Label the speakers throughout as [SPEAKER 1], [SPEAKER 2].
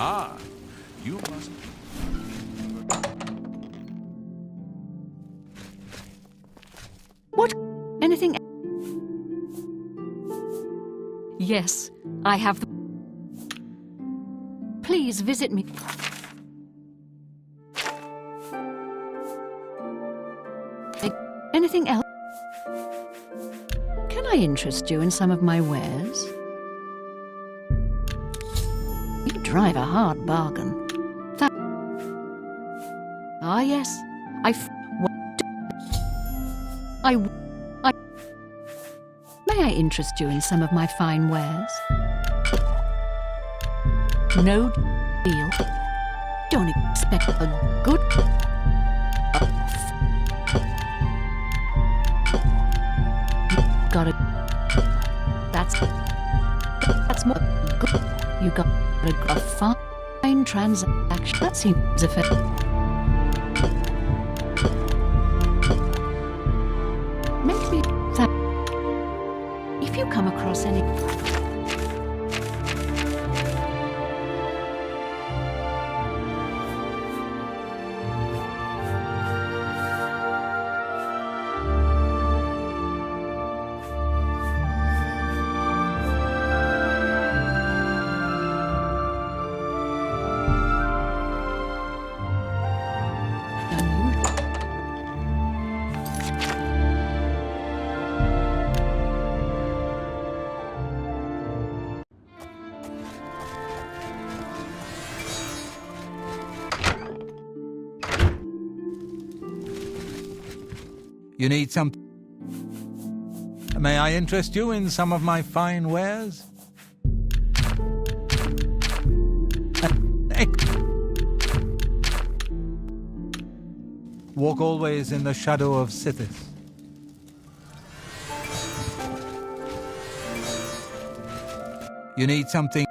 [SPEAKER 1] Ah, you must...
[SPEAKER 2] What? Anything? Yes, I have the... Please visit me. Anything else? Can I interest you in some of my wares? You drive a hard bargain. Ah, yes. May I interest you in some of my fine wares? No deal. Don't expect a good... Got it. That's more good. You got a fine transaction. That seems effective. Make me if you come across any...
[SPEAKER 1] You need some... May I interest you in some of my fine wares? Walk always in the shadow of Sithis. You need something...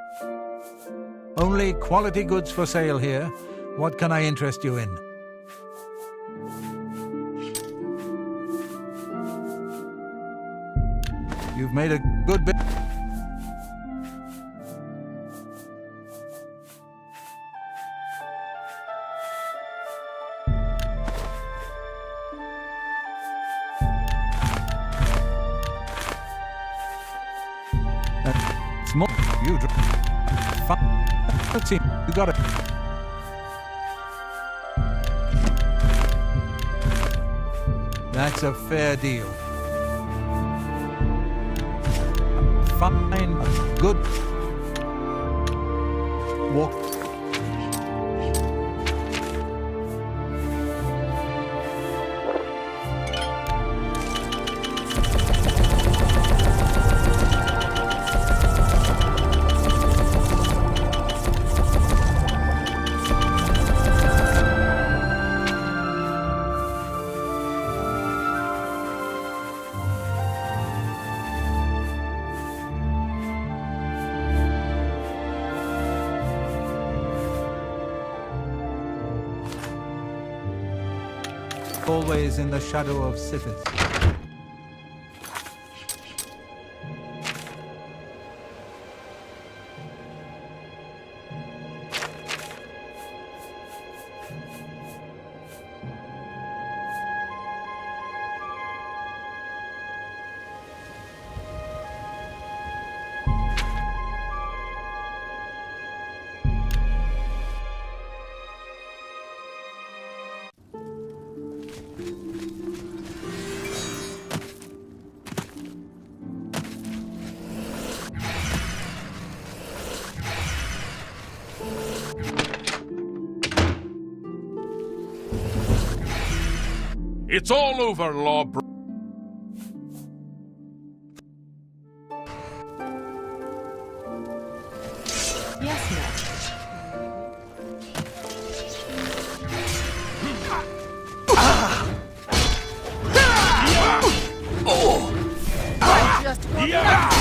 [SPEAKER 1] Only quality goods for sale here. What can I interest you in? You've made a good bit. It's more. You let's see. You got it. That's a fair deal. Fine, good. Walk. always in the shadow of Sithis.
[SPEAKER 3] It's all over, lawbreaker.
[SPEAKER 2] Yes, Master.
[SPEAKER 4] I just want that.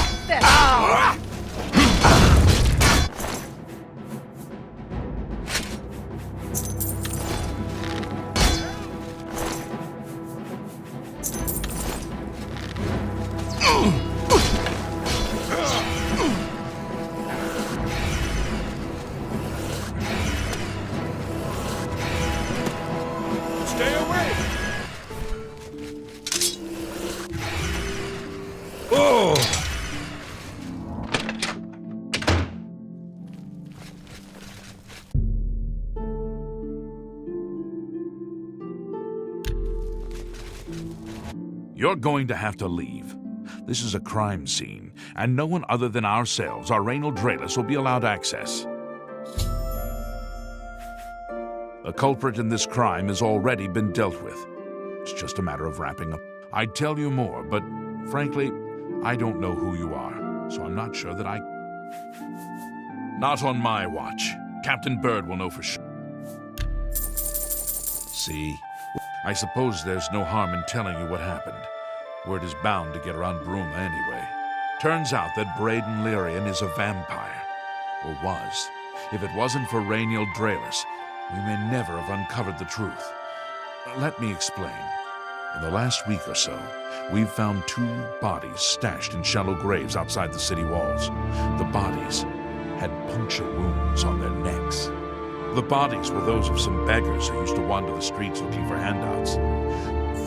[SPEAKER 3] Stay away! You're going to have to leave. This is a crime scene, and no one other than ourselves, our Raynal Draelis, will be allowed access. The culprit in this crime has already been dealt with. It's just a matter of wrapping up. I'd tell you more, but frankly, I don't know who you are, so I'm not sure that I... Not on my watch. Captain Bird will know for sure. See? I suppose there's no harm in telling you what happened. Word is bound to get around Bruma anyway. Turns out that Braden Lyrian is a vampire. Or was. If it wasn't for Raynal Draelis, we may never have uncovered the truth. Let me explain. In the last week or so, we've found 2 bodies stashed in shallow graves outside the city walls. The bodies had puncture wounds on their necks. The bodies were those of some beggars who used to wander the streets looking for handouts.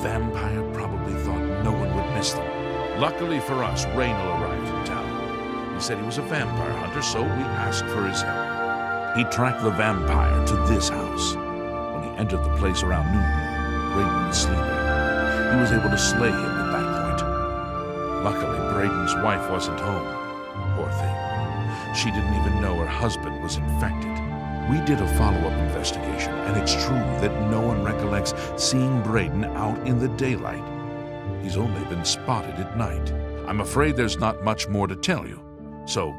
[SPEAKER 3] Vampire probably thought no one would miss them. Luckily for us, Raynal arrived in town. He said he was a vampire hunter, so we asked for his help. He tracked the vampire to this house. When he entered the place around noon, Braden was sleeping. He was able to slay him at that point. Luckily, Braden's wife wasn't home. Poor thing. She didn't even know her husband was infected. We did a follow-up investigation, and it's true that no one recollects seeing Braden out in the daylight. He's only been spotted at night. I'm afraid there's not much more to tell you. So,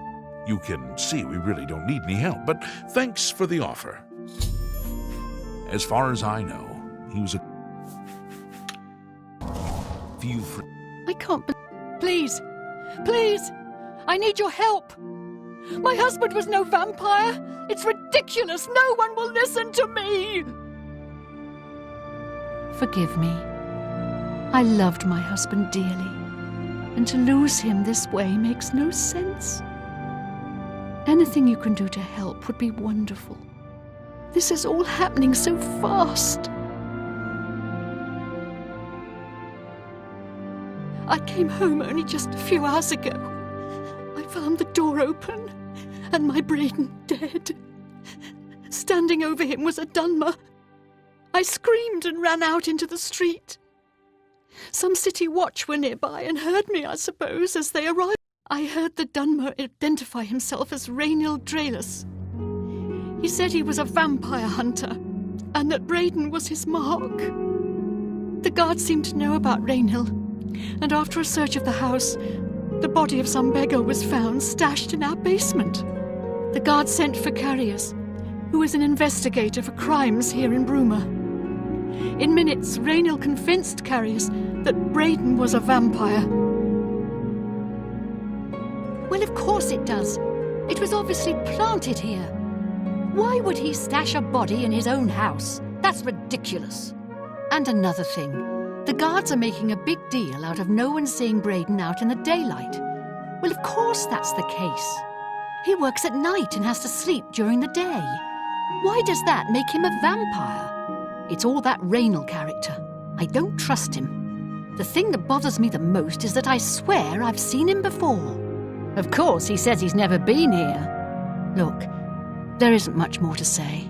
[SPEAKER 3] you can see we really don't need any help, but thanks for the offer. As far as I know, he was a few
[SPEAKER 2] I can't Please! Please! I need your help! My husband was no vampire! It's ridiculous! No one will listen to me! Forgive me. I loved my husband dearly, and to lose him this way makes no sense. Anything you can do to help would be wonderful. This is all happening so fast. I came home only just a few hours ago. I found the door open and my Braden dead. Standing over him was a Dunmer. I screamed and ran out into the street. Some city watch were nearby and heard me, I suppose, as they arrived. I heard the Dunmer identify himself as Raynal Draelis. He said he was a vampire hunter and that Braden was his mark. The guards seemed to know about Raynal, and after a search of the house, the body of some beggar was found stashed in our basement. The guards sent for Carriers, who is an investigator for crimes here in Bruma. In minutes, Raynal convinced Carriers that Braden was a vampire.
[SPEAKER 5] Well, of course it does. It was obviously planted here. Why would he stash a body in his own house? That's ridiculous. And another thing. The guards are making a big deal out of no one seeing Braden out in the daylight. Well, of course that's the case. He works at night and has to sleep during the day. Why does that make him a vampire? It's all that Raynal character. I don't trust him. The thing that bothers me the most is that I swear I've seen him before. Of course, he says he's never been here. Look, there isn't much more to say.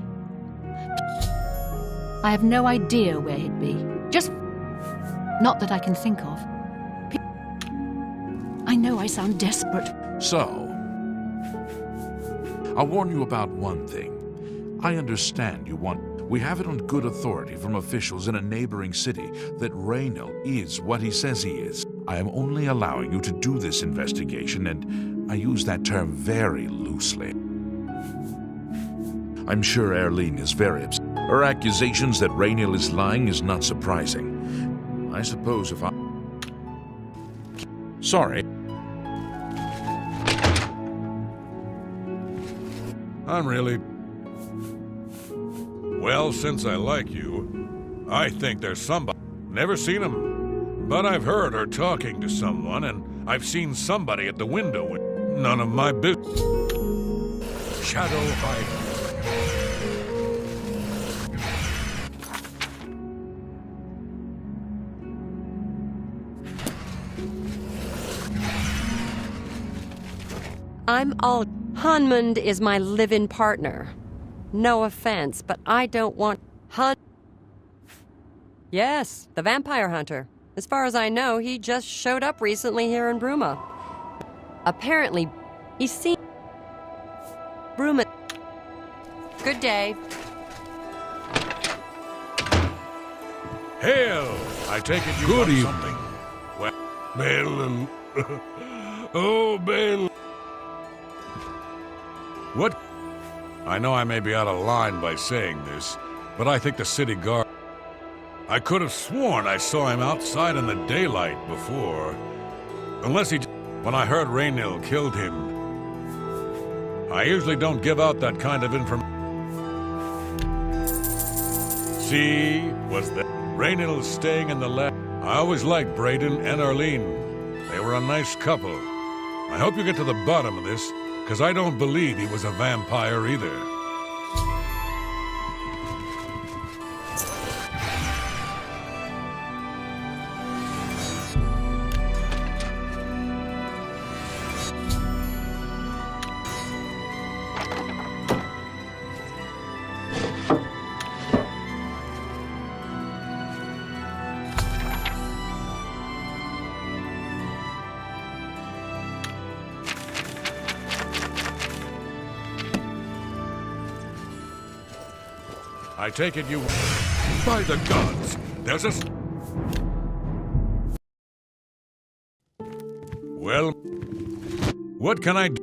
[SPEAKER 5] I have no idea where he'd be. Just not that I can think of. I know I sound desperate.
[SPEAKER 3] So, I'll warn you about one thing. I understand you want... We have it on good authority from officials in a neighboring city that Raynal is what he says he is. I am only allowing you to do this investigation, and I use that term very loosely. I'm sure Erlene is very upset. Her accusations that Raynal is lying is not surprising. I suppose if I... Sorry.
[SPEAKER 6] I'm really... Well, since I like you, I think there's somebody. Never seen him, but I've heard her talking to someone, and I've seen somebody at the window with none of my business. Shadow hiding.
[SPEAKER 7] I'm all... Hunmund is my live-in partner. No offense, but I don't want... Yes, the vampire hunter. As far as I know, he just showed up recently here in Bruma. Apparently, he's seen... Bruma... Good day.
[SPEAKER 6] Hail! I take it you
[SPEAKER 8] Good
[SPEAKER 6] got
[SPEAKER 8] evening.
[SPEAKER 6] something. Well, Bale... Oh, Bale... What? I know I may be out of line by saying this, but I think the city guard... I could have sworn I saw him outside in the daylight before. Unless he... When I heard Raynal killed him... I usually don't give out that kind of information. See? Was that... Raynal staying in the lab. I always liked Braden and Arlene. They were a nice couple. I hope you get to the bottom of this, because I don't believe he was a vampire either. I take it you... By the gods! There's a... Well... What can I do?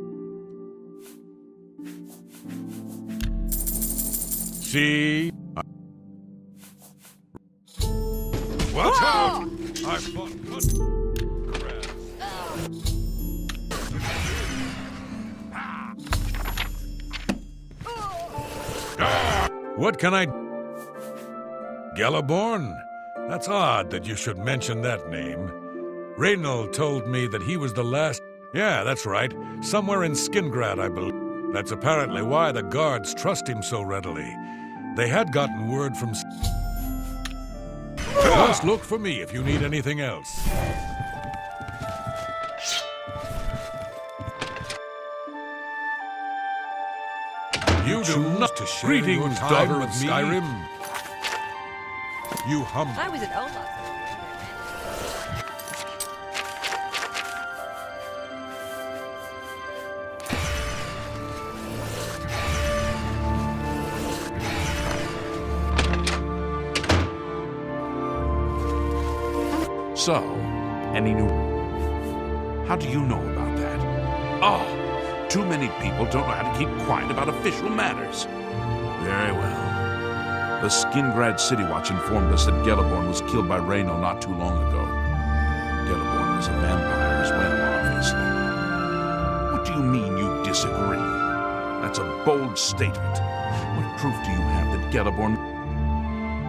[SPEAKER 6] See? Watch out! I fought... What can I... Galaborn? That's odd that you should mention that name. Raynal told me that he was the last... Yeah, that's right. Somewhere in Skingrad, I believe. That's apparently why the guards trust him so readily. They had gotten word from... Just look for me if you need anything else. You do not to share greetings, daughter of Skyrim. You humble.
[SPEAKER 7] I was at Olaf.
[SPEAKER 3] So, any new... How do you know about that? Oh! Too many people don't know how to keep quiet about official matters. Very well. The Skingrad City Watch informed us that Galaborn was killed by Raynal not too long ago. Galaborn was a vampire as well, obviously. What do you mean you disagree? That's a bold statement. What proof do you have that Galaborn...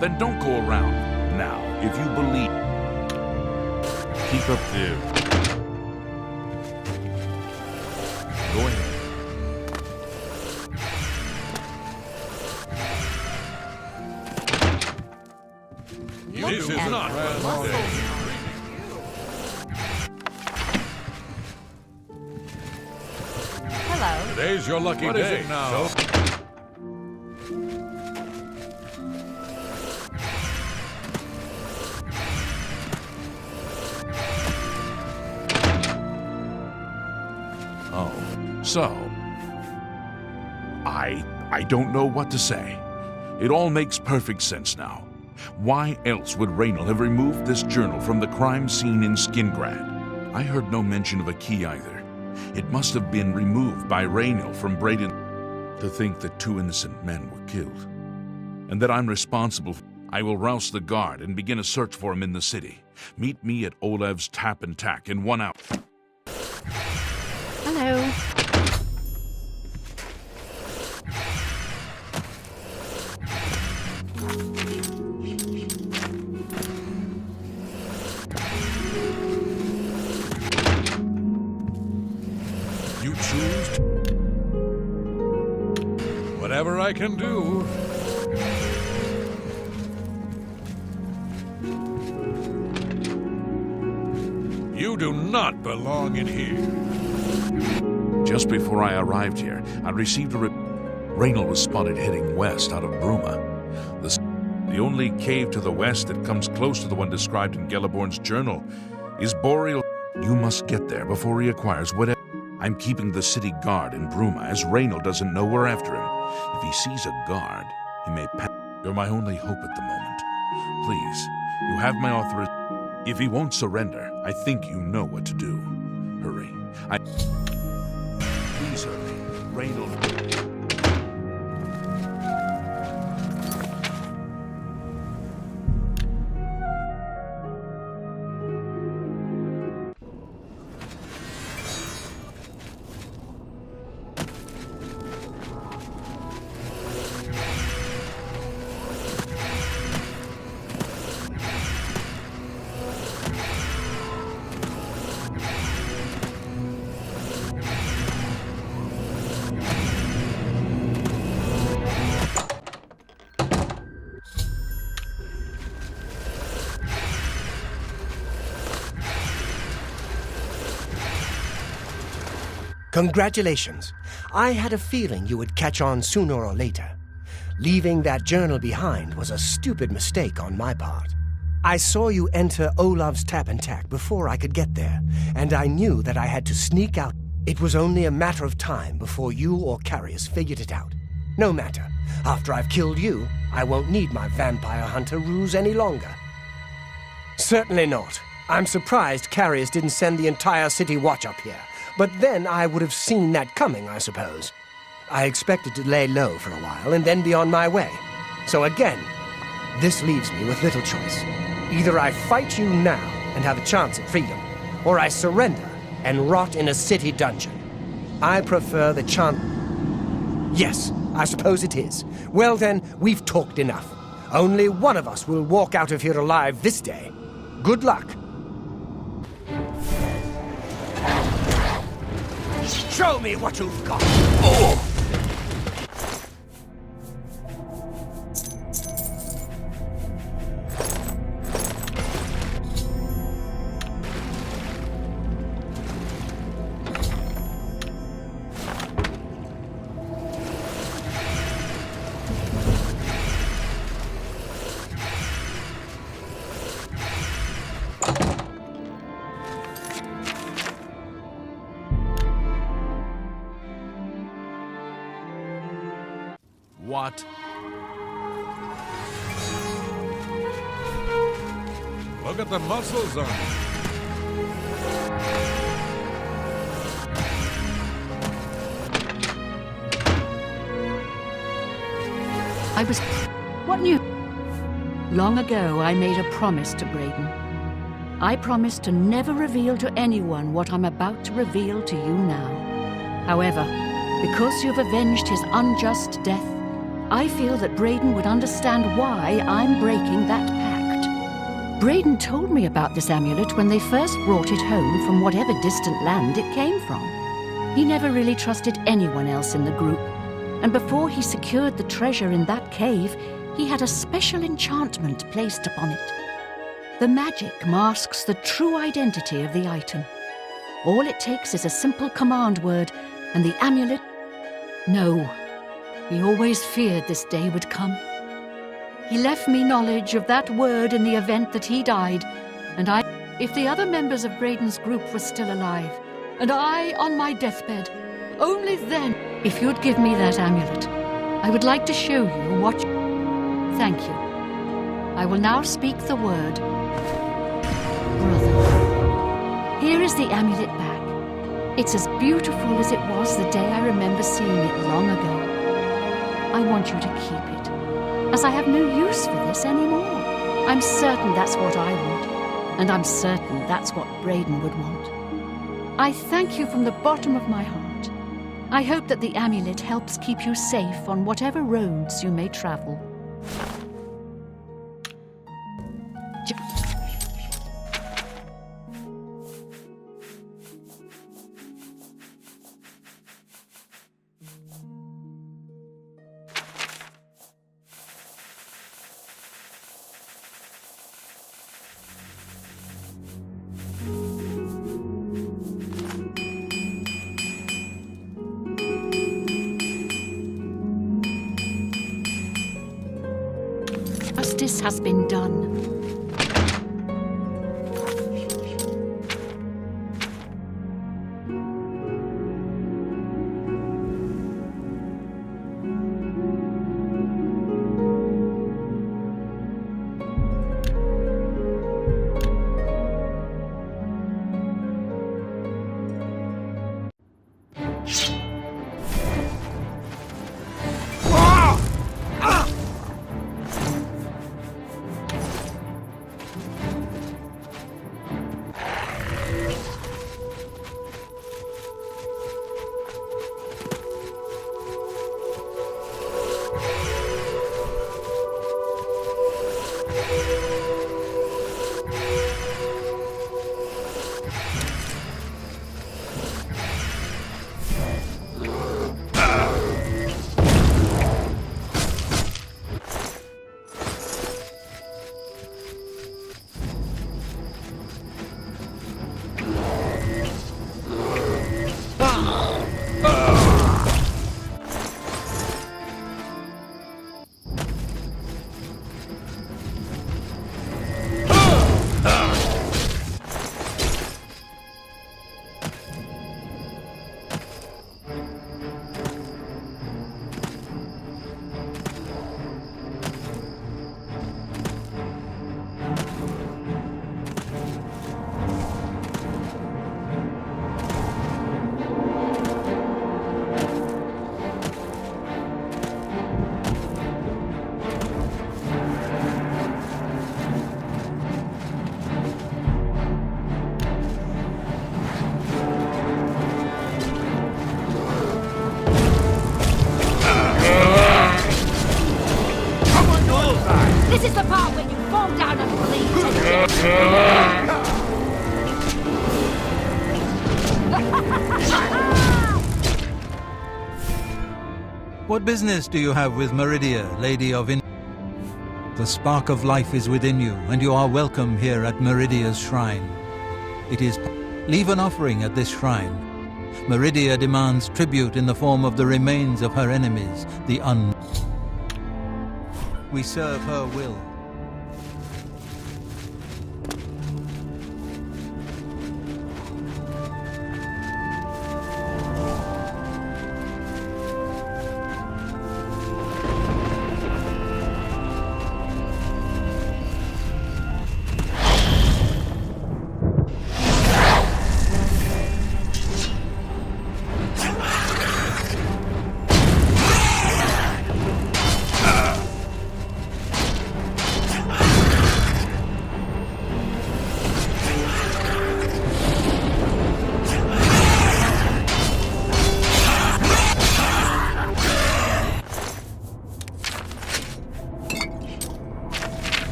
[SPEAKER 3] Then don't go around Now, if you believe... Keep up there. Go ahead.
[SPEAKER 6] This is not one day.
[SPEAKER 7] Hello.
[SPEAKER 6] Today's your lucky
[SPEAKER 3] What
[SPEAKER 6] day.
[SPEAKER 3] is it now?
[SPEAKER 6] So
[SPEAKER 3] Oh, so... I don't know what to say. It all makes perfect sense now. Why else would Raynal have removed this journal from the crime scene in Skingrad? I heard no mention of a key either. It must have been removed by Raynal from Braden. To think that 2 innocent men were killed, and that I'm responsible. I will rouse the guard and begin a search for him in the city. Meet me at Olev's Tap and Tack in 1 hour.
[SPEAKER 5] Hello.
[SPEAKER 6] you choose to... Whatever I can do. You do not belong in here.
[SPEAKER 3] Just before I arrived here, I received a Raynal was spotted heading west out of Bruma. The only cave to the west that comes close to the one described in Gelliborn's journal is Boreal. You must get there before he acquires whatever. I'm keeping the city guard in Bruma, as Raynal doesn't know we're after him. If he sees a guard, he may pass. You're my only hope at the moment. Please, you have my authorization. If he won't surrender, I think you know what to do. Hurry. Please hurry. Raynal...
[SPEAKER 8] Congratulations. I had a feeling you would catch on sooner or later. Leaving that journal behind was a stupid mistake on my part. I saw you enter Olaf's Tap and Tack before I could get there, and I knew that I had to sneak out. It was only a matter of time before you or Carius figured it out. No matter. After I've killed you, I won't need my vampire hunter ruse any longer. Certainly not. I'm surprised Carius didn't send the entire city watch up here. But then I would have seen that coming, I suppose. I expected to lay low for a while and then be on my way. So again, this leaves me with little choice. Either I fight you now and have a chance at freedom, or I surrender and rot in a city dungeon. I prefer the chance... Yes, I suppose it is. Well then, we've talked enough. Only one of us will walk out of here alive this day. Good luck. Show me what you've got. Oh!
[SPEAKER 3] What?
[SPEAKER 6] Look at the muscles on it.
[SPEAKER 5] I was... What new? Long ago, I made a promise to Braden. I promised to never reveal to anyone what I'm about to reveal to you now. However, because you've avenged his unjust death, I feel that Braden would understand why I'm breaking that pact. Braden told me about this amulet when they first brought it home from whatever distant land it came from. He never really trusted anyone else in the group, and before he secured the treasure in that cave, he had a special enchantment placed upon it. The magic masks the true identity of the item. All it takes is a simple command word, and the amulet... No, he always feared this day would come. He left me knowledge of that word in the event that he died, and if the other members of Braden's group were still alive, and I on my deathbed, only then, if you'd give me that amulet, I would like to show you what... Thank you. I will now speak the word. Brother. Here is the amulet back. It's as beautiful as it was the day I remember seeing it long ago. I want you to keep it, as I have no use for this anymore. I'm certain that's what I want, and I'm certain that's what Braden would want. I thank you from the bottom of my heart. I hope that the amulet helps keep you safe on whatever roads you may travel. Justice has been done.
[SPEAKER 4] This is the part where you fall down and bleed.
[SPEAKER 1] What business do you have with Meridia, Lady of The spark of life is within you, and you are welcome here at Meridia's shrine. It is... Leave an offering at this shrine. Meridia demands tribute in the form of the remains of her enemies, the We serve her will.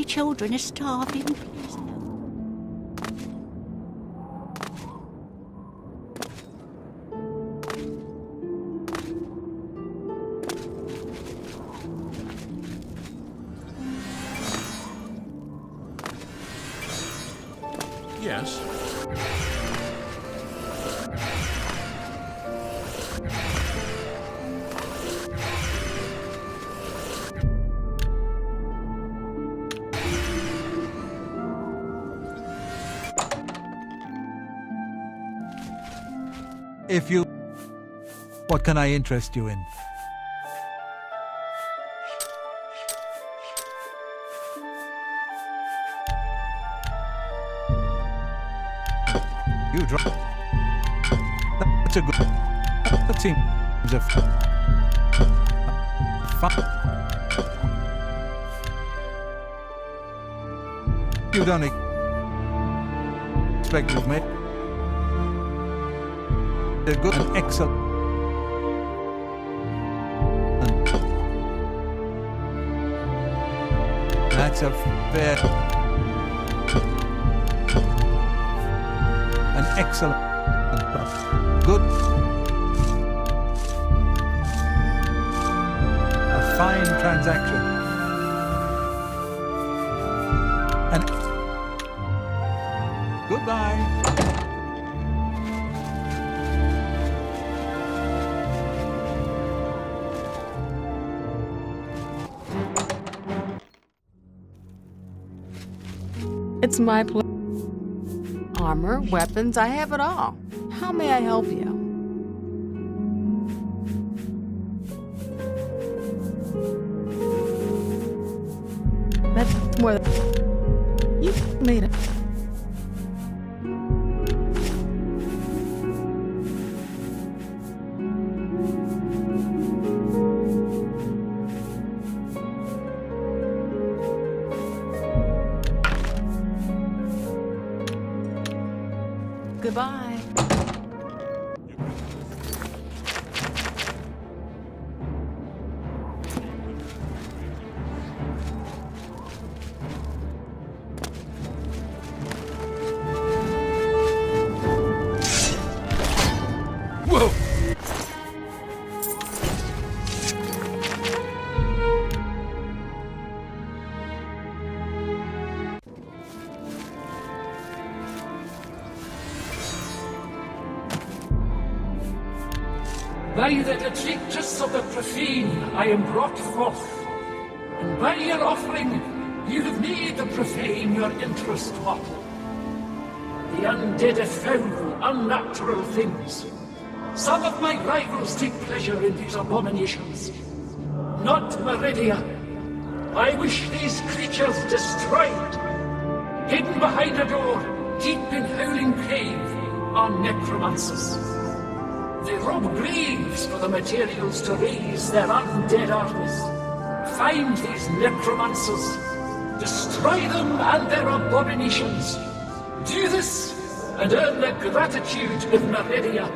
[SPEAKER 4] children are starving, please.
[SPEAKER 3] Yes.
[SPEAKER 1] If you... What can I interest you in? You drop. That's a good... That seems a fun... You don't expect you've made... They're good and excellent. That's a fair... An excellent... Good. A fine transaction. And... Goodbye.
[SPEAKER 9] It's my pleasure. Armor, weapons, I have it all. How may I help you? That's more than... You made it. Goodbye.
[SPEAKER 3] Whoa!
[SPEAKER 10] By the detritus of the profane I am brought forth, and by your offering you have made the profane your interest what? The undead are foul, unnatural things. Some of my rivals take pleasure in these abominations. Not Meridia. I wish these creatures destroyed. Hidden behind a door, deep in howling cave, are necromancers. They rob graves for the materials to raise their undead armies. Find these necromancers, destroy them and their abominations. Do this, and earn the gratitude of Meridia.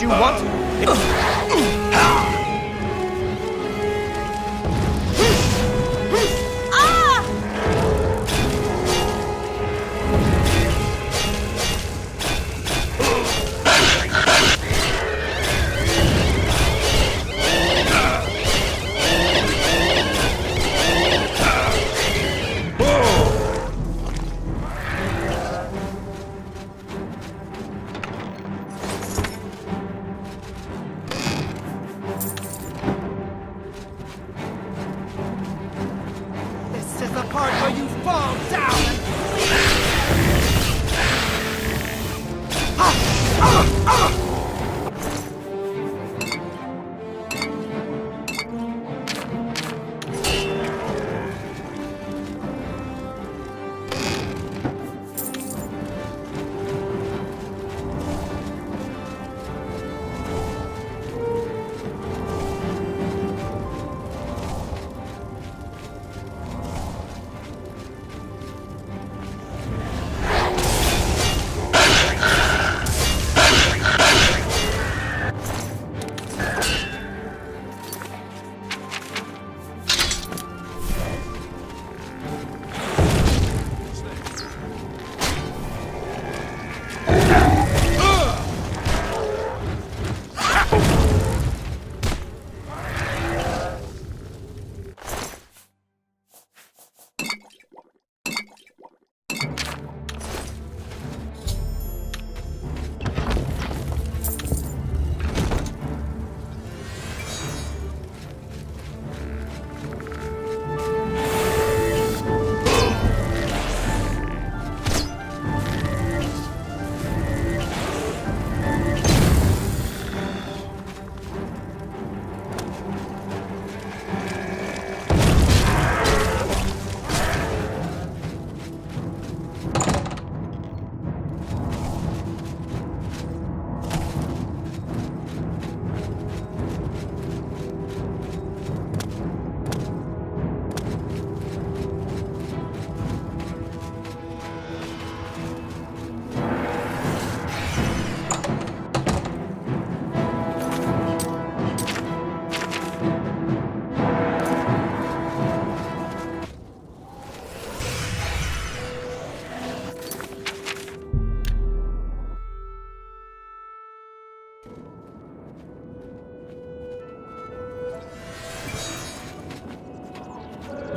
[SPEAKER 8] what you want?
[SPEAKER 11] This is the part where you fall down and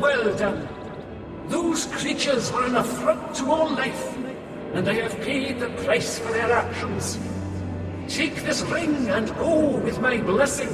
[SPEAKER 10] Well done. Those creatures are an affront to all life, and they have paid the price for their actions. Take this ring and go with my blessing.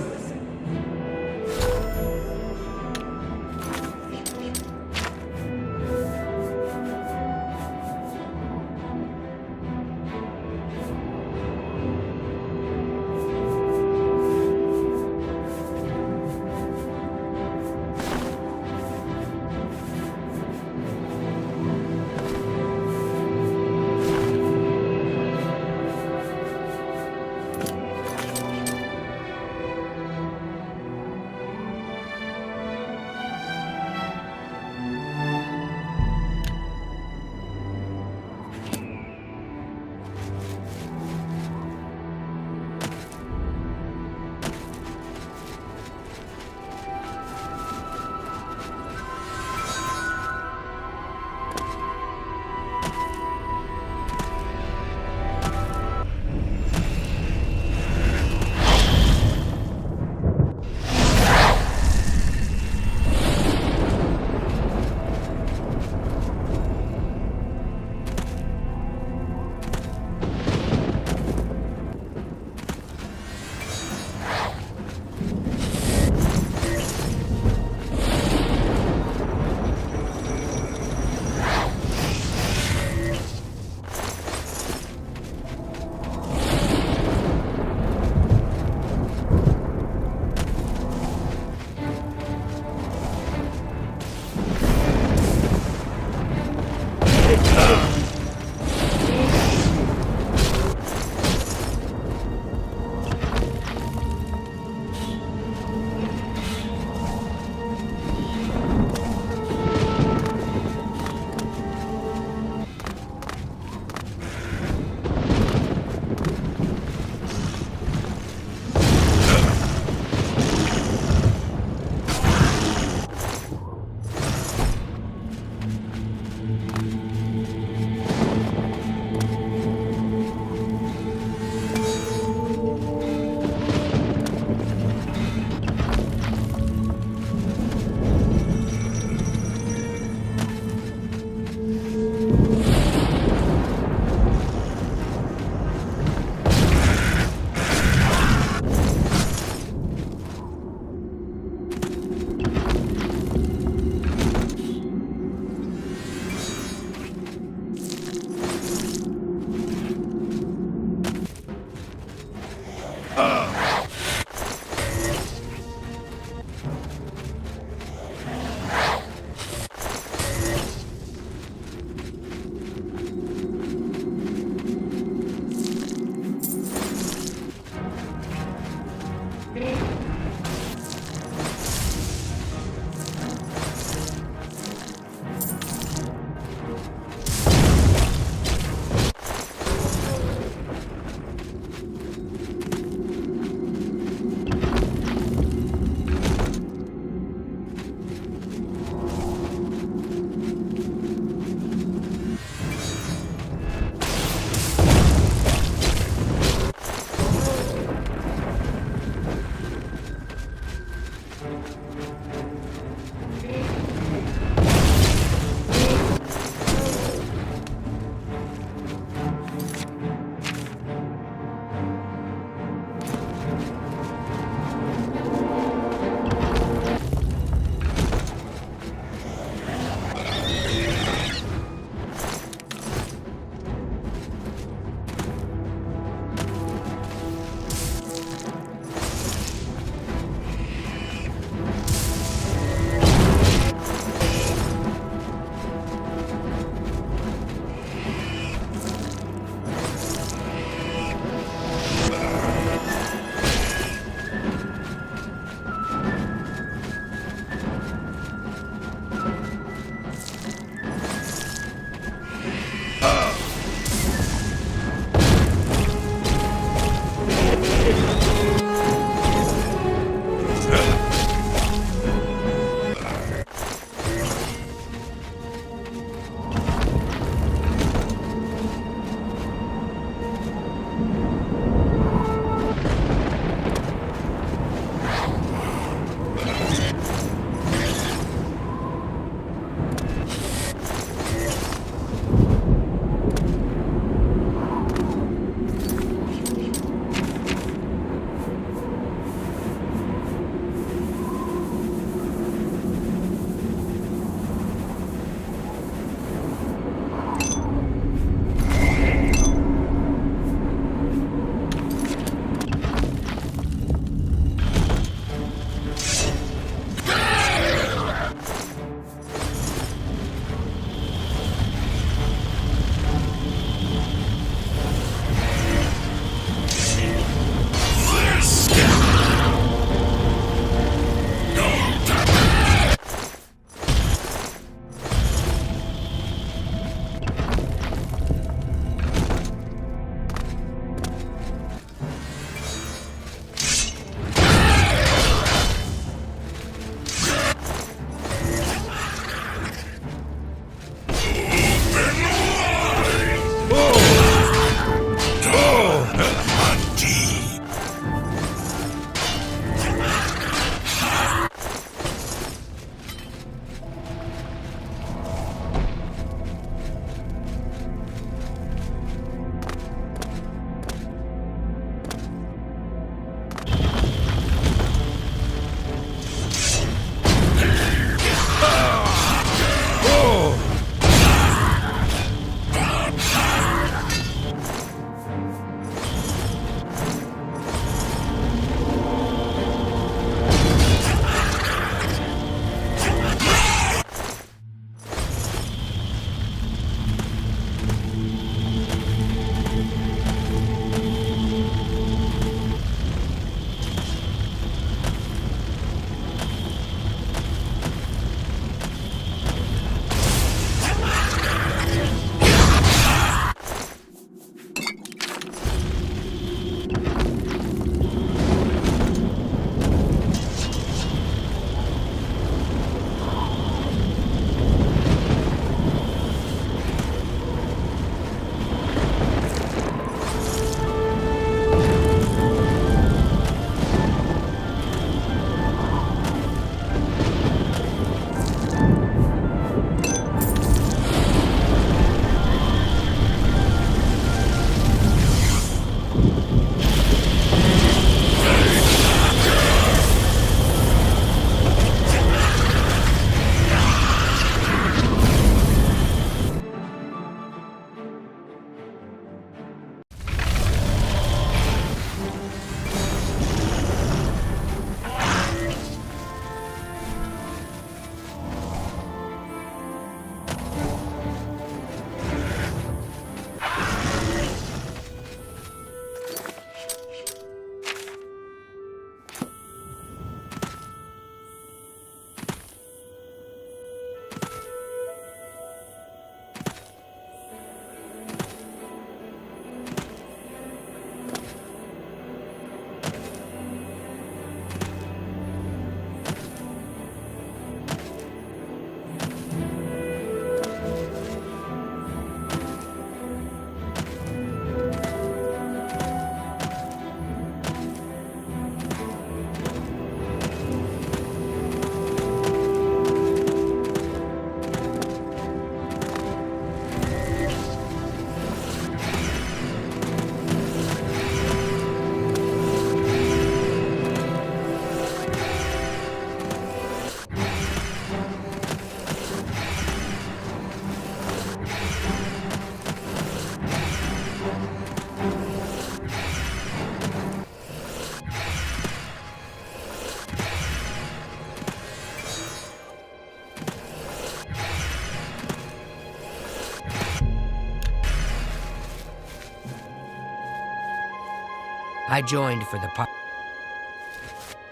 [SPEAKER 8] I joined for the party.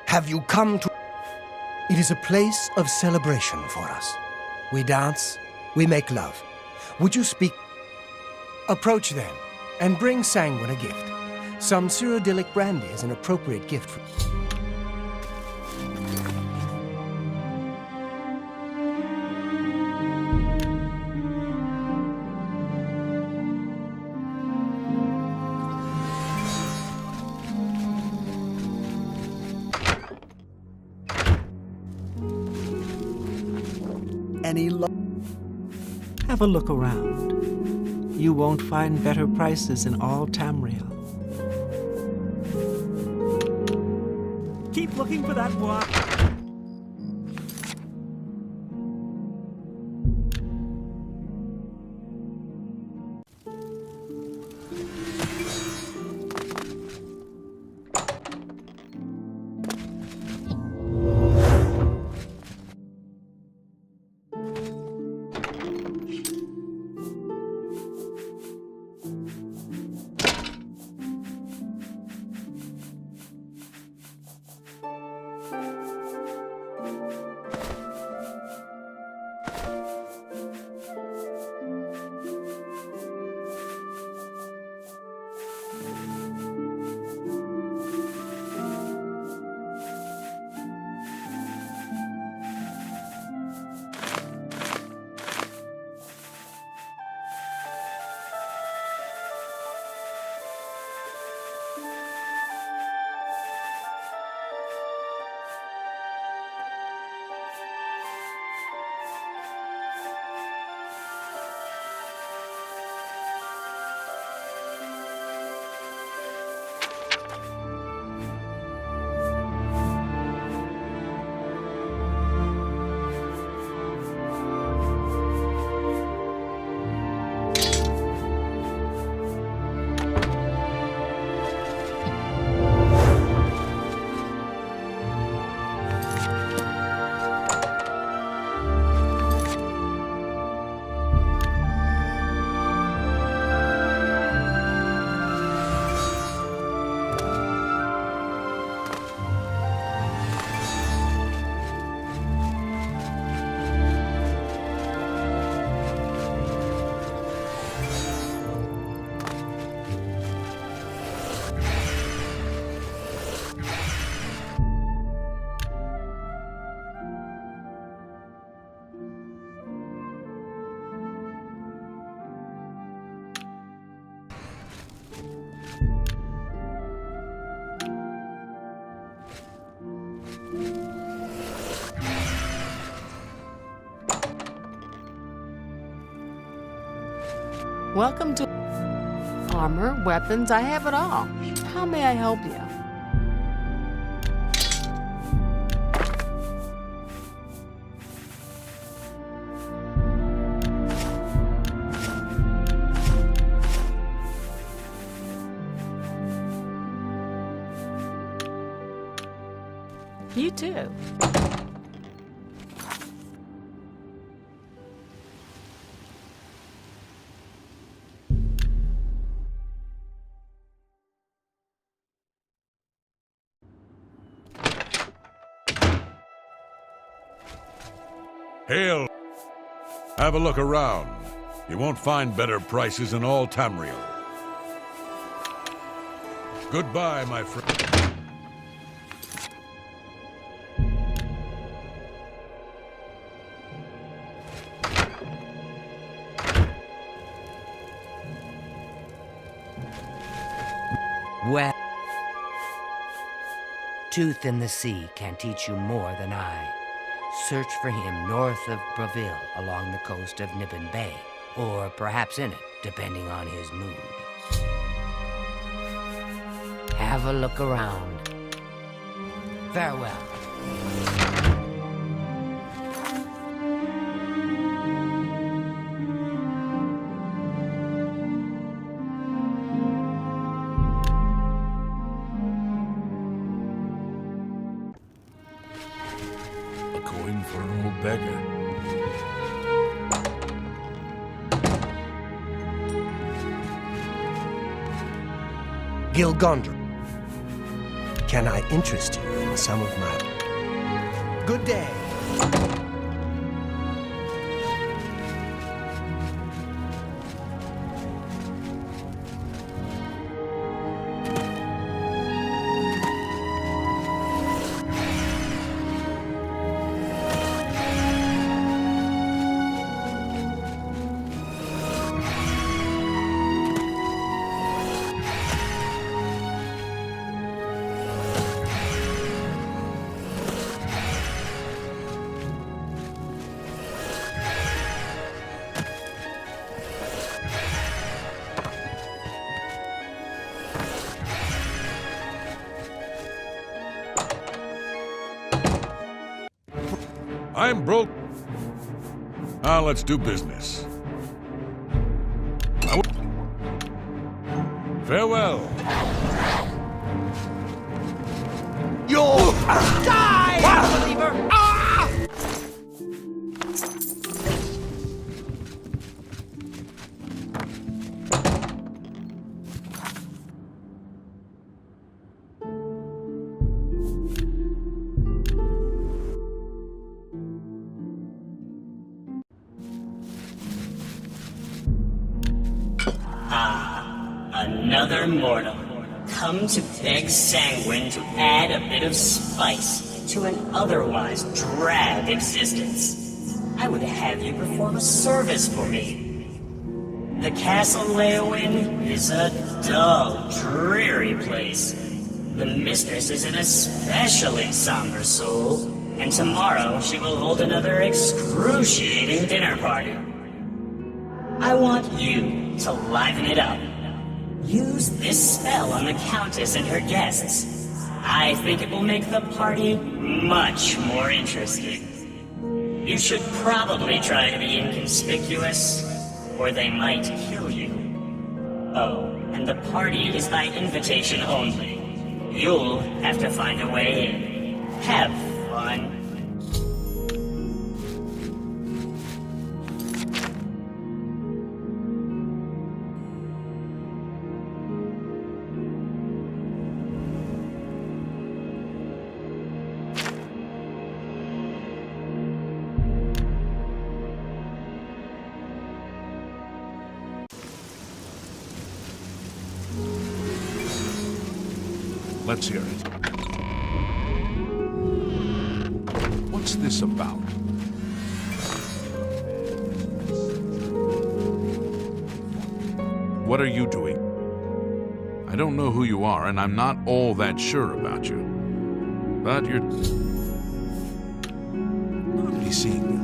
[SPEAKER 8] Have you come to... It is a place of celebration for us. We dance, we make love. Would you speak? Approach then, and bring Sanguine a gift. Some Cyrodiilic brandy is an appropriate gift for... Any luck?
[SPEAKER 12] Have a look around. You won't find better prices in all Tamriel. Keep looking for that thwart.
[SPEAKER 9] Welcome to armor, weapons, I have it all. How may I help you? You too.
[SPEAKER 6] Hail! Have a look around. You won't find better prices in all Tamriel. Goodbye, my friend.
[SPEAKER 13] Well, Tooth in the Sea can teach you more than I. Search for him north of Bravil along the coast of Nibbin Bay, or perhaps in it, depending on his mood. Have a look around. Farewell.
[SPEAKER 3] Going for an old beggar.
[SPEAKER 8] Gilgondra. can I interest you in some of my... Good day.
[SPEAKER 6] I'm broke. Now let's do business. Farewell.
[SPEAKER 11] You'll die, unbeliever! Ah!
[SPEAKER 14] Another mortal, come to beg Sanguine to add a bit of spice to an otherwise drab existence. I would have you perform a service for me. The Castle Leowyn is a dull, dreary place. The mistress is an especially somber soul, and tomorrow she will hold another excruciating dinner party. I want you to liven it up. Use this spell on the Countess and her guests. I think it will make the party much more interesting. You should probably try to be inconspicuous, or they might kill you. Oh, and the party is by invitation only. You'll have to find a way in. Have fun.
[SPEAKER 3] Let's hear it. What's this about? What are you doing? I don't know who you are, and I'm not all that sure about you. But you're... not really seeing you.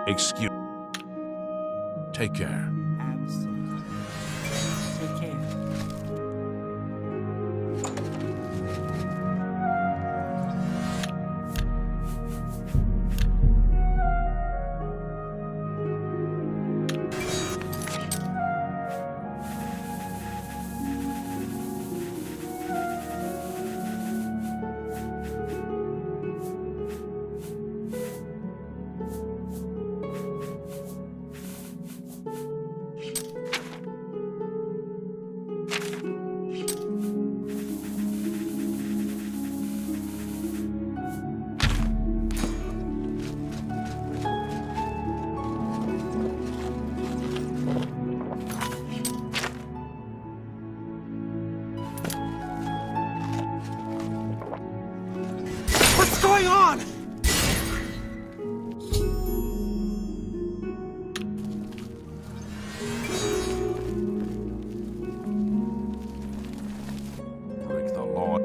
[SPEAKER 3] Excuse. Take care.
[SPEAKER 12] Absolutely. Take care.
[SPEAKER 11] What's going on?
[SPEAKER 3] Break the law.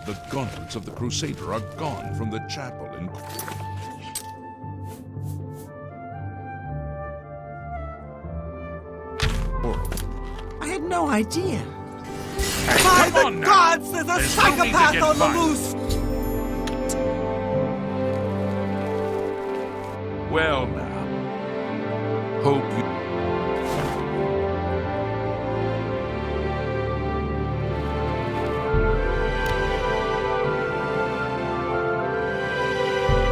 [SPEAKER 3] The gauntlets of the Crusader are gone from the chapel in...
[SPEAKER 12] I had no idea.
[SPEAKER 3] Hey,
[SPEAKER 11] By
[SPEAKER 3] come
[SPEAKER 11] the
[SPEAKER 3] on now.
[SPEAKER 11] gods, there's a
[SPEAKER 3] There's no need to
[SPEAKER 11] psychopath
[SPEAKER 3] get
[SPEAKER 11] on the
[SPEAKER 3] violent.
[SPEAKER 11] loose!
[SPEAKER 3] Well now. Hope you...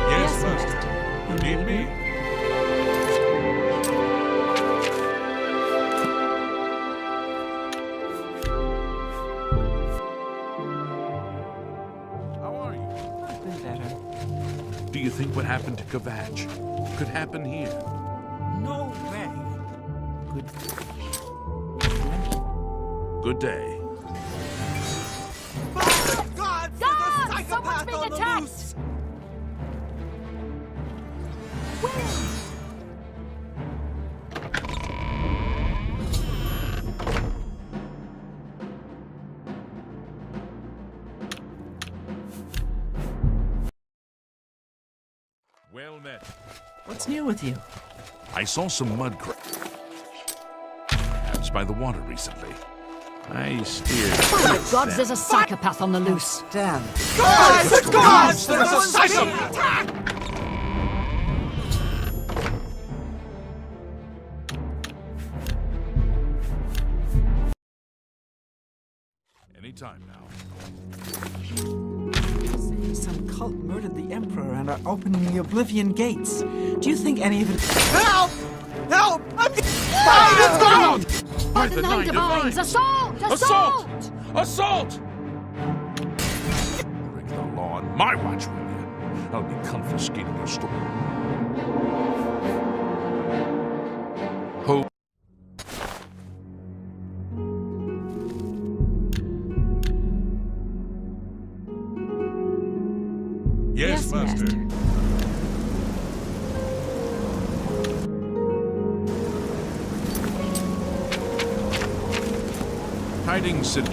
[SPEAKER 6] Yes, Master. You need me?
[SPEAKER 3] How are you?
[SPEAKER 12] I've been better.
[SPEAKER 3] Do you think what happened to Kvatch could happen here?
[SPEAKER 11] No way!
[SPEAKER 12] Good.
[SPEAKER 3] Good day.
[SPEAKER 11] By the gods, there's a
[SPEAKER 4] Guards! Someone's
[SPEAKER 11] psychopath
[SPEAKER 4] being
[SPEAKER 11] on the
[SPEAKER 4] attacked!
[SPEAKER 11] loose!
[SPEAKER 3] Well met.
[SPEAKER 12] What's new with you?
[SPEAKER 3] I saw some mud crabs by the water recently. I steered...
[SPEAKER 5] By the gods, there's a psychopath on the loose.
[SPEAKER 12] Damn.
[SPEAKER 11] By the gods, there's a psychopath!
[SPEAKER 3] Anytime now.
[SPEAKER 12] Some cult murdered the Emperor and are opening the Oblivion gates. Do you think any of it...
[SPEAKER 11] Help! Help! I'm
[SPEAKER 3] By
[SPEAKER 5] the Nine Divines! Assault!
[SPEAKER 3] Assault! Assault! Break the law on my watch, will you? I'll be confiscating your store. Hope.
[SPEAKER 6] Yes, Master.
[SPEAKER 3] Tidings, Sid. Go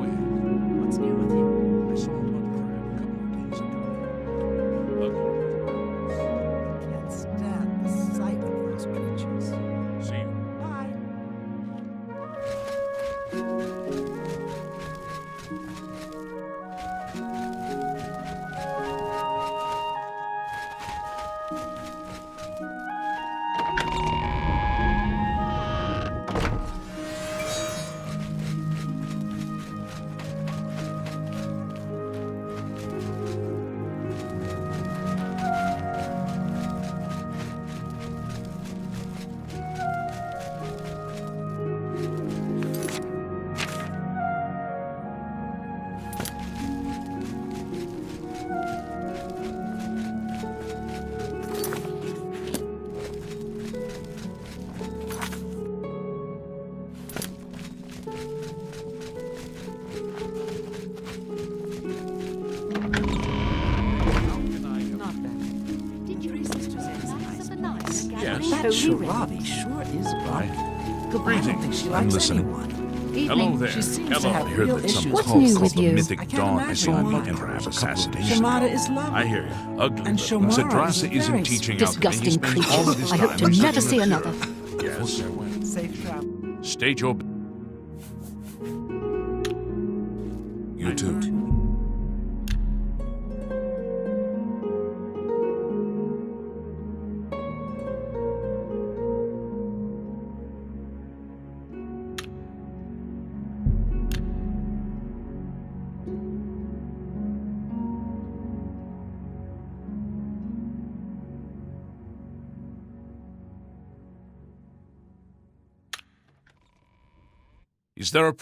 [SPEAKER 3] ahead.
[SPEAKER 12] What's new with you?
[SPEAKER 3] I saw a mud crab a couple of days ago.
[SPEAKER 12] Can't stand the sight of those creatures.
[SPEAKER 3] See you.
[SPEAKER 12] Bye. Not bad.
[SPEAKER 5] Did you read Sisters in the Nice of the Nice?
[SPEAKER 3] Yes.
[SPEAKER 12] That
[SPEAKER 5] Holy
[SPEAKER 12] Cyrodiil sure is
[SPEAKER 3] Right.
[SPEAKER 12] good. I don't think she
[SPEAKER 3] I'm
[SPEAKER 12] likes
[SPEAKER 3] listening.
[SPEAKER 12] anyone.
[SPEAKER 3] Hello there.
[SPEAKER 12] She seems
[SPEAKER 3] Hello.
[SPEAKER 12] to have
[SPEAKER 3] I heard
[SPEAKER 12] real
[SPEAKER 3] that some
[SPEAKER 12] issues.
[SPEAKER 5] What's
[SPEAKER 3] cult
[SPEAKER 5] new
[SPEAKER 3] called
[SPEAKER 5] with
[SPEAKER 3] the
[SPEAKER 5] you?
[SPEAKER 3] Mythic
[SPEAKER 12] I can't
[SPEAKER 3] Dawn
[SPEAKER 12] imagine
[SPEAKER 3] is on the
[SPEAKER 12] one.
[SPEAKER 3] Emperor's assassination.
[SPEAKER 12] Shamada is lovely.
[SPEAKER 3] I hear you. Ugly.
[SPEAKER 12] And
[SPEAKER 3] but
[SPEAKER 12] Shomara is
[SPEAKER 3] Sadrasa isn't
[SPEAKER 12] very
[SPEAKER 3] teaching
[SPEAKER 5] Disgusting
[SPEAKER 3] alchemy. He spends all of
[SPEAKER 5] creatures.
[SPEAKER 3] his
[SPEAKER 5] I hope
[SPEAKER 3] time
[SPEAKER 5] to
[SPEAKER 3] researching
[SPEAKER 5] never see
[SPEAKER 3] the
[SPEAKER 5] another.
[SPEAKER 3] cure. Yes.
[SPEAKER 12] Safe travel.
[SPEAKER 3] State your... You too. Is there a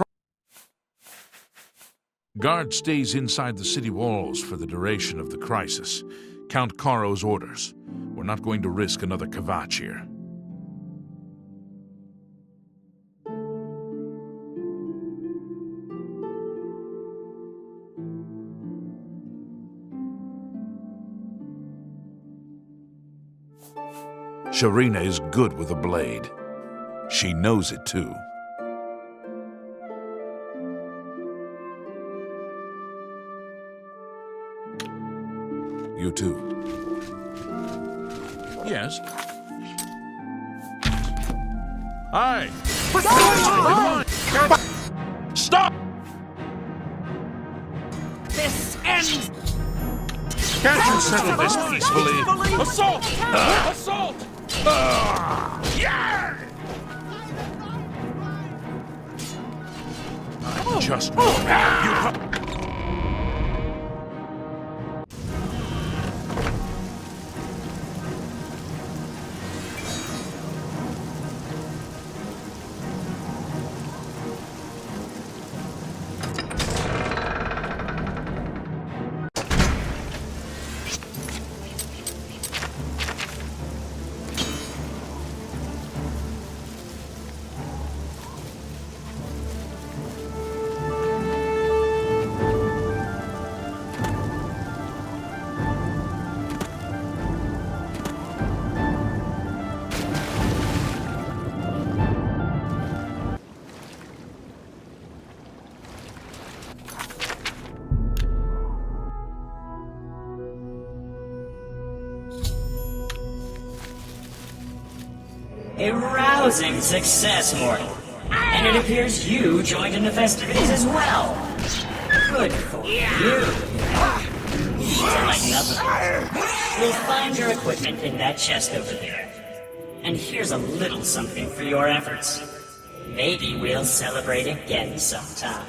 [SPEAKER 3] Guard stays inside the city walls for the duration of the crisis. Count Caro's orders. We're not going to risk another Kvatch here. Sharina is good with a blade. She knows it too. You too. Yes. Aye. Stop!
[SPEAKER 11] This ends.
[SPEAKER 3] Can't you settle this peacefully?
[SPEAKER 11] Assault! Assault!
[SPEAKER 3] Yeah! I just won't have you.
[SPEAKER 14] A rousing success, Mortal. And it appears you joined in the festivities as well. Good for you. To lighten up a bit, we'll find your equipment in that chest over there. And here's a little something for your efforts. Maybe we'll celebrate again sometime.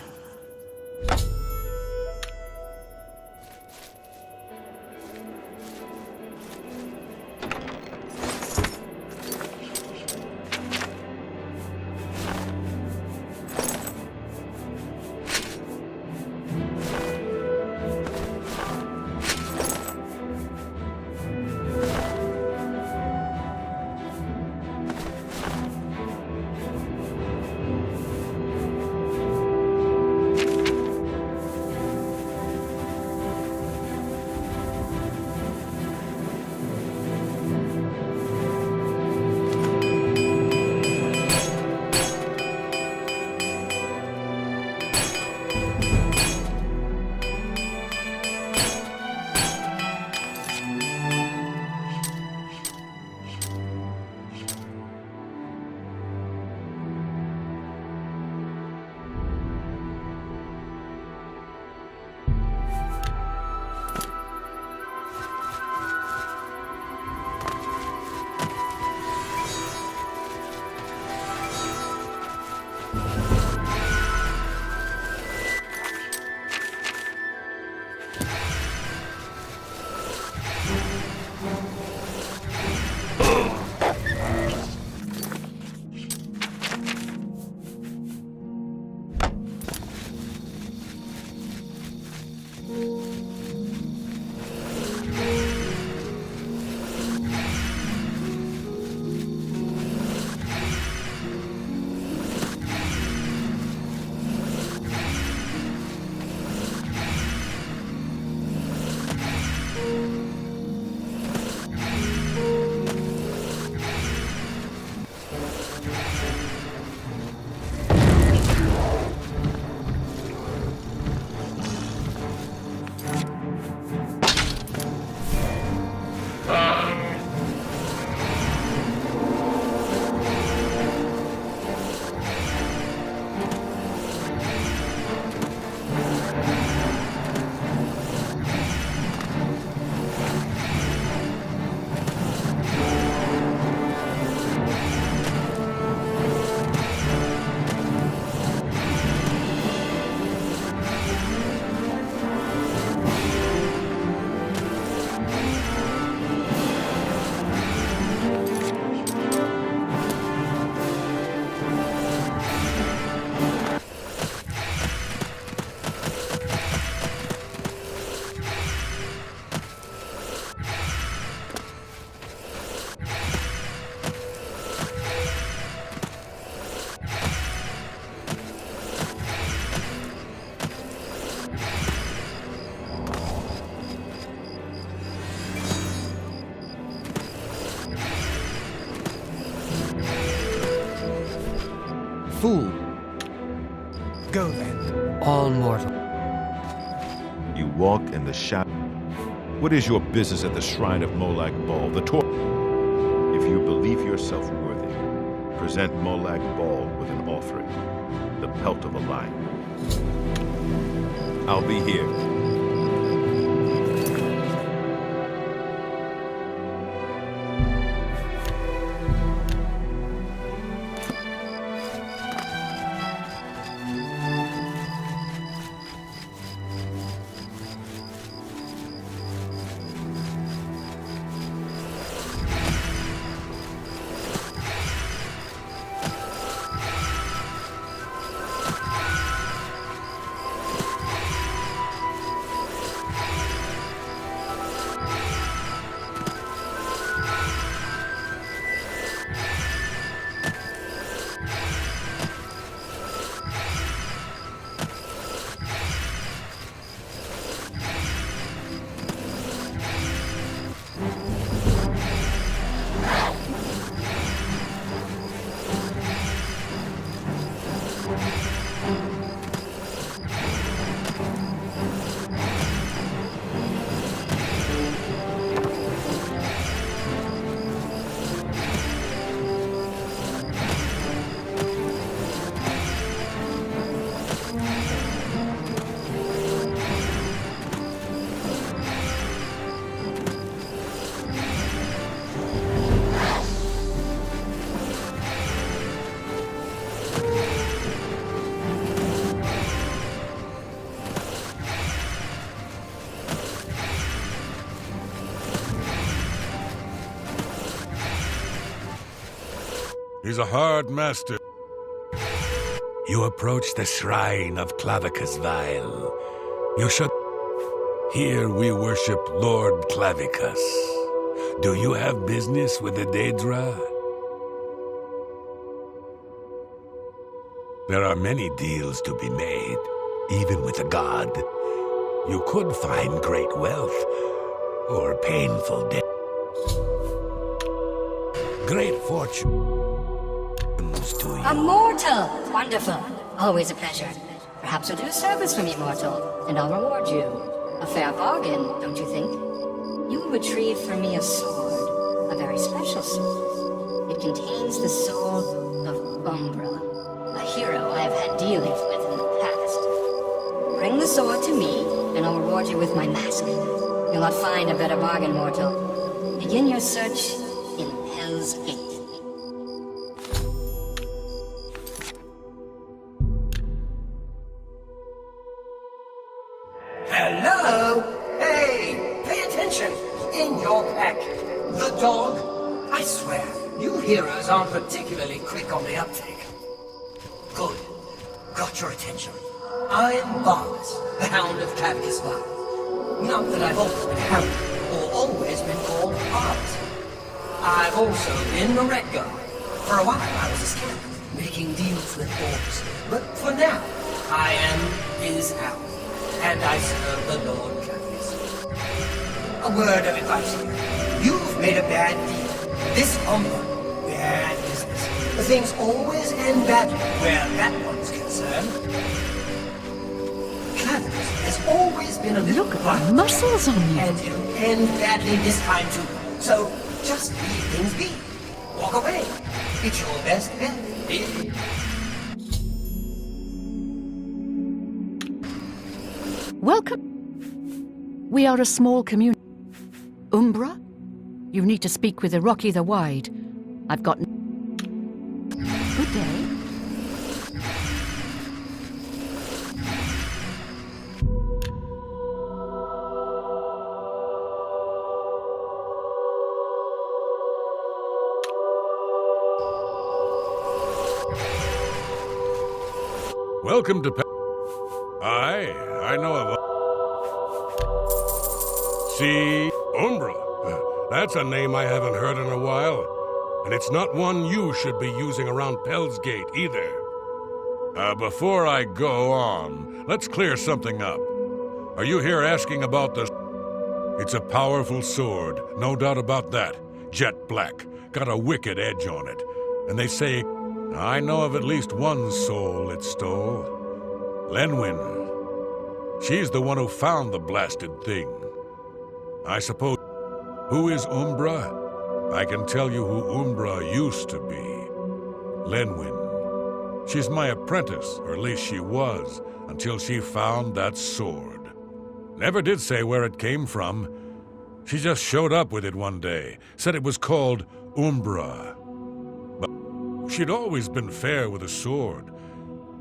[SPEAKER 8] fool. Go then.
[SPEAKER 13] All mortal.
[SPEAKER 15] You walk in the shadow. What is your business at the shrine of Molag Bal, the Tor? If you believe yourself worthy, present Molag Bal with an offering, the pelt of a lion. I'll be here.
[SPEAKER 6] He's a hard master. You approach the shrine of Clavicus Vile. You should... Here we worship Lord Clavicus. Do you have business with the Daedra? There are many deals to be made, even with a god. You could find great wealth, or painful death. Great fortune.
[SPEAKER 16] A mortal! Wonderful. Always a pleasure. Perhaps you'll do a service for me, mortal, and I'll reward you. A fair bargain, don't you think? You will retrieve for me a sword, a very special sword. It contains the soul of Umbra, a hero I have had dealings with in the past. Bring the sword to me, and I'll reward you with my mask. You'll not find a better bargain, mortal. Begin your search in Hell's Gate.
[SPEAKER 11] Hello? Hey, pay attention. In your pack. The dog. I swear, you heroes aren't particularly quick on the uptake. Good. Got your attention. I'm Bars, the Hound of Clavicus Vile. Not that I've always been hounded, or always been called Bars. I've also been the Red Guard. For a while I was a scamp, making deals with orcs. But for now, I am his hound. And I serve the Lord Clavicus. A word of advice here. You've made a bad deal. This Umbra, bad business. Things always end badly where that one's concerned. Clavicus has always been a little...
[SPEAKER 5] Look at the muscles on you.
[SPEAKER 11] And it'll end badly this time too. So, just leave things be. Walk away. It's your best bet.
[SPEAKER 5] Welcome. We are a small community. Umbra? You need to speak with the Rocky the Wide. I've got... Good day.
[SPEAKER 6] Welcome to... I know of... See, Umbra. That's a name I haven't heard in a while. And it's not one you should be using around Pell's Gate, either. Before I go on, let's clear something up. Are you here asking about the... It's a powerful sword, no doubt about that. Jet black, got a wicked edge on it. And they say I know of at least one soul it stole. Lenwyn. She's the one who found the blasted thing. I suppose... Who is Umbra? I can tell you who Umbra used to be. Lenwyn. She's my apprentice, or at least she was, until she found that sword. Never did say where it came from. She just showed up with it one day, said it was called Umbra. But she'd always been fair with a sword.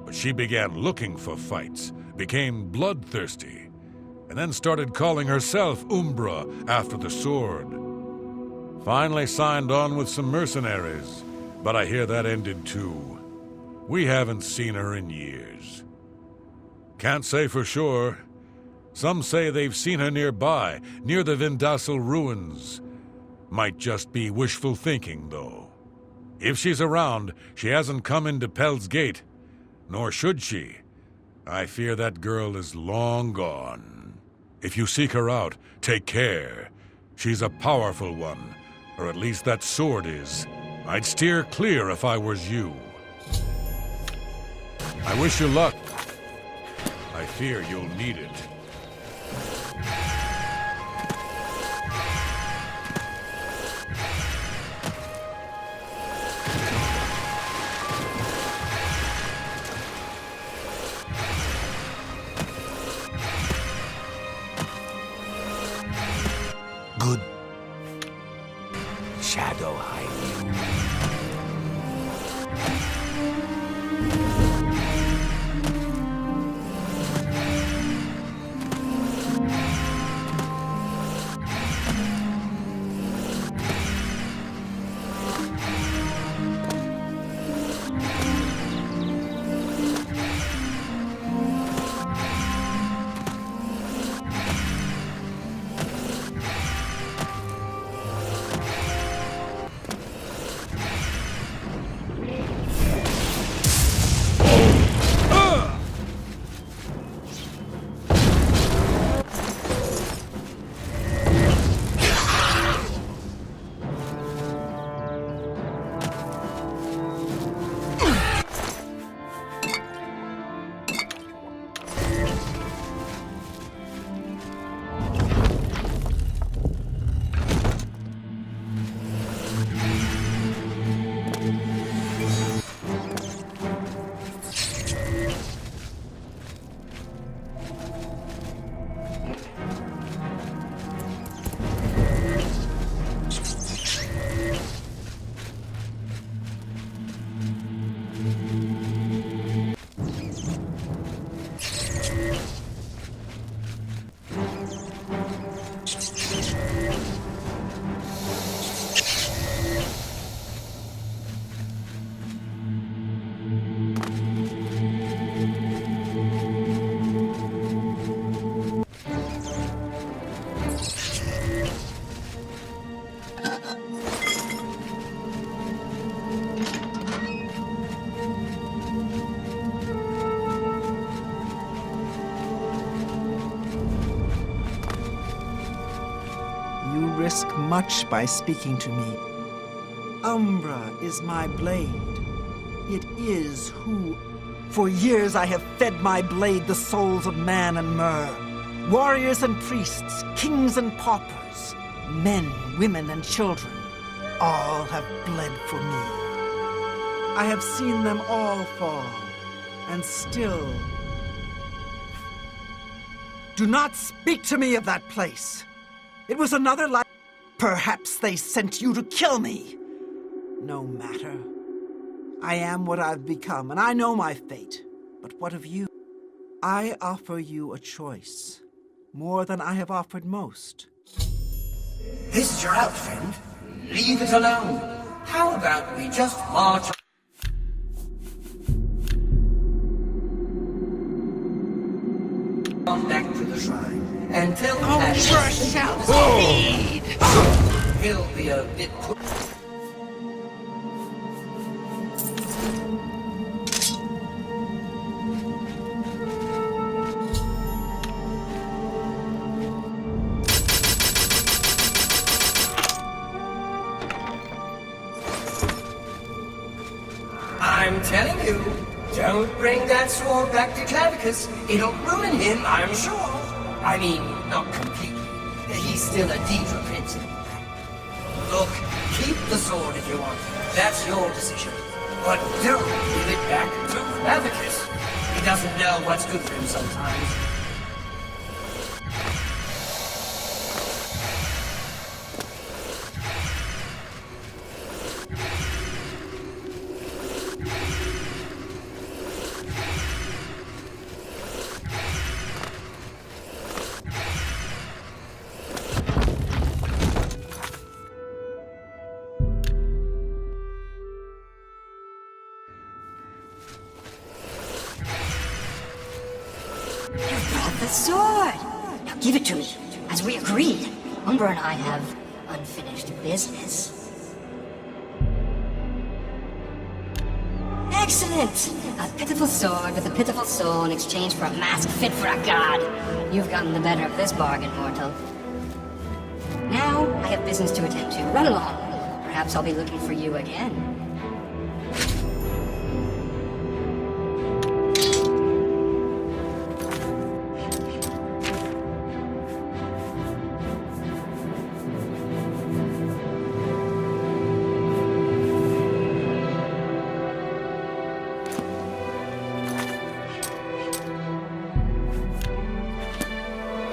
[SPEAKER 6] But she began looking for fights, became bloodthirsty, and then started calling herself Umbra after the sword. Finally signed on with some mercenaries, but I hear that ended too. We haven't seen her in years. Can't say for sure. Some say they've seen her nearby, near the Vindasal ruins. Might just be wishful thinking, though. If she's around, she hasn't come into Pel's Gate, nor should she. I fear that girl is long gone. If you seek her out, take care. She's a powerful one, or at least that sword is. I'd steer clear if I was you. I wish you luck. I fear you'll need it.
[SPEAKER 8] Good. Shadow hide.
[SPEAKER 12] Risk much by speaking to me. Umbra is my blade. It is who... For years I have fed my blade the souls of man and mer. Warriors and priests, kings and paupers, men, women, and children, all have bled for me. I have seen them all fall, and still... Do not speak to me of that place! It was another life. Perhaps they sent you to kill me. No matter. I am what I've become, and I know my fate. But what of you? I offer you a choice. More than I have offered most.
[SPEAKER 11] This is your out, friend. Leave it alone. How about we just march on back to the shrine and tell
[SPEAKER 9] Umbra shall speed!
[SPEAKER 11] He'll be a bit I'm you, don't bring that sword back to Clavicus. It'll ruin him, I'm sure. I mean, not completely. He's still a Daedric prince. Look, keep the sword if you want. That's your decision. But don't give it back to Clavicus. He doesn't know what's good for him sometimes.
[SPEAKER 16] The sword! Now give it to me. As we agreed, Umbra and I have unfinished business. Excellent! A pitiful sword with a pitiful soul in exchange for a mask fit for a god. You've gotten the better of this bargain, mortal. Now, I have business to attend to. Run along. Perhaps I'll be looking for you again.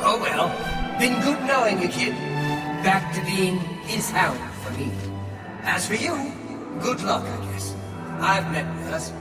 [SPEAKER 11] Oh well, been good knowing you, kid. Back to being his hound for me. As for you, good luck, I guess. I've met worse.